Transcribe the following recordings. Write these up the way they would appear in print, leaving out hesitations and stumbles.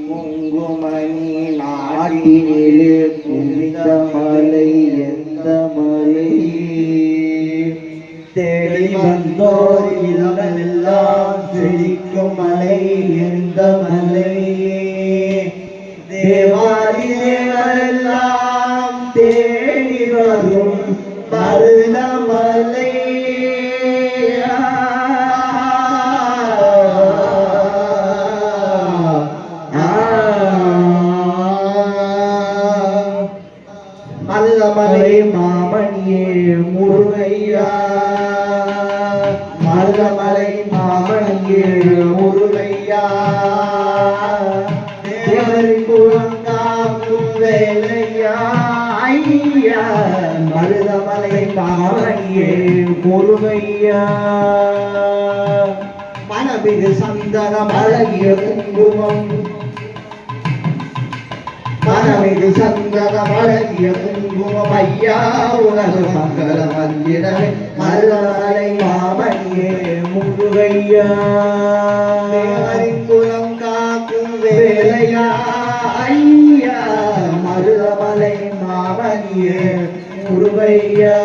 குங்குமணி நாட்டினிலே புனித மலை எந்த மலை தேடி வந்தோர் இல்லமெல்லாம் செழிக்கும் மலை எந்த மலை தேவாதி தேவரெல்லாம் தேடி வரும் மருத மலை மருதமலை மாமணியே முருகையா மருதமலை மாமணியே முருகையா தேவரின் குலம் காக்கும் வேலையா ஐயா மருதமலை மாமணியே முருகையா மனமிகு சந்தனம் அழகிய குங்குமம் மனமிகு சந்தனம் அழகிய குங்குமம் ஐயா உலக மங்கள மந்திரமே மருதமலை மாமணியே முருகையா தேவரின் குலம் காக்கும் வேலையா ஐயா மருதமலை மாமணியே முருகையா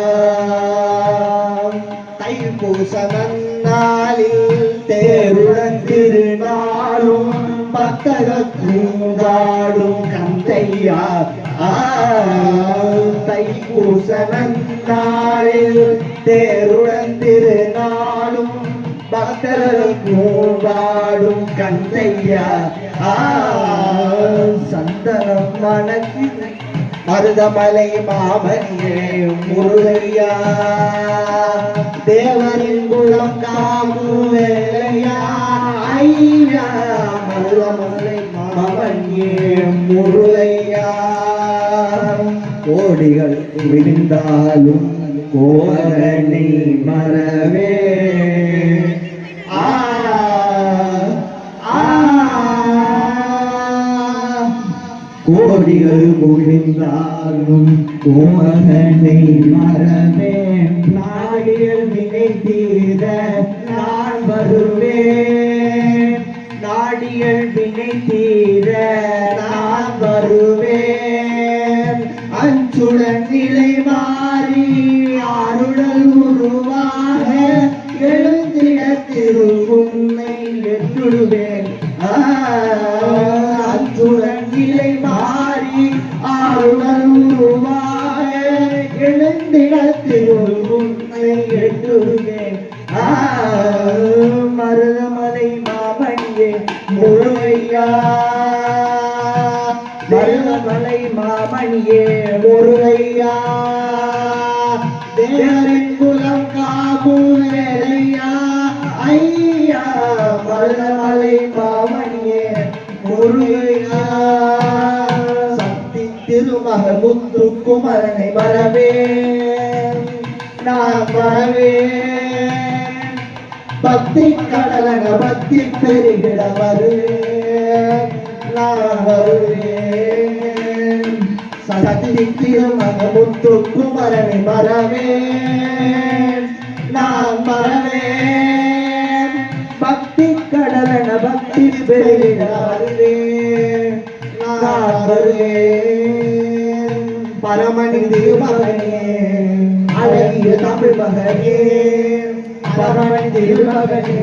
தைப்பூச நன்னாளில் தேருடன் திருநாளும் பக்தக கூடாடும் கந்தையா தைப்பூச நன்னாளில் தேருடன் திருநாளும் பக்தர்கள் கூடாடும் கந்தையா சந்தனம் மணக்கு மருதமலை மாமணியே முருகையா தேவரின் குலம் காக்கும் வேலையா ஐயா மருதமலை மாமணியே முருகையா கோடிகள் விழுந்தாலும் கோரணி மரவே கோடிகள் குவிந்தாலும் கோமகனை மரமே நாடியல் நினைத்தீர நான் வருவேன் நாடியல் நினைத்தீர நான் வருவேன் அஞ்சுடன் நிலை மாறி ஆருடல் உருவாக எழுந்திட திருவுன்னை எட்டுடுவேன் அஞ்சுடன் நிலை மாறி ஆருடல் உருவாக எழுந்திட திருவுன்னை எட்டுடுவேன் மருதமலை மாமணியே முருகையா மருதமலை மாமணியே முருகையா தேவரின் குலம் காக்கும் வேலையா ஐயா மருதமலை மாமணியே முருகையா சக்தி திருமகன் முத்து குமரனை வரவே நான் வரவே பக்தி கடலக பக்தி பெருகிட வருவேன் நான் வருவேன் சக்தி திருமக முத்து குமரனை வரவேன் நான் வரவேன் பக்தி கடலக பக்தி பெருகிட வருவேன் நான் வருவேன் பரமணி திருமகனே அழகிய தமிழ் மகனே பரமணி திருமகனே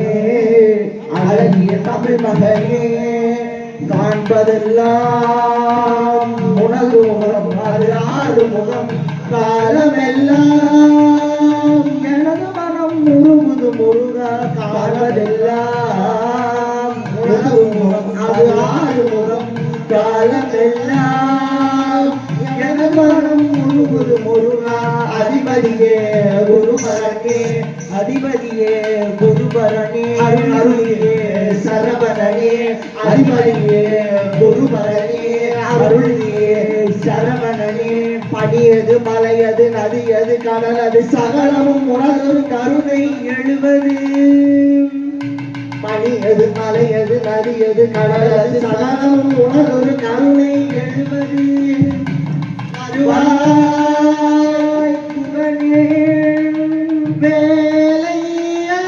அழகிய தமிழ் மகனே காண்பதெல்லாம் உனது முகம் அது ஆறு முகம் காலமெல்லாம் எனது மனம் முருகுது முருகா காண்பதெல்லாம் உனது முகம் அது ஆறு முகம் காலமெல்லாம் எனது மனம் முருகுது முருகா அதிபதியே குருபரனே அதிபதியே குருபரனே அருளியே சரவணனே அதிபதியே குருபரனே அருளியே சரவணனே பணியது மலையது நதியது கடலது சகலமும் உனதொரு கருணை எழுவது பணியது மலையது நதியது கடலது சகலமும் உனதொரு கருணை எழுவது அருவாய் புகழே வேலையா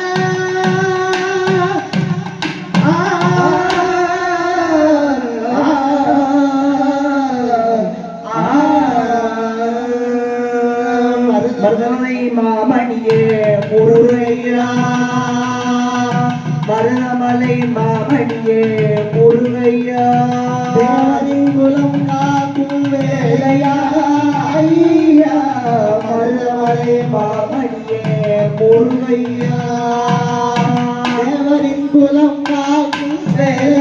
மருதமலை மாமணியே முருகையா தேவரின் குலம் காக்கும் வேலையா ஐயா மருதமலை மாமணியே முருகையா தேவரின் குலம் காக்கும் வேலையா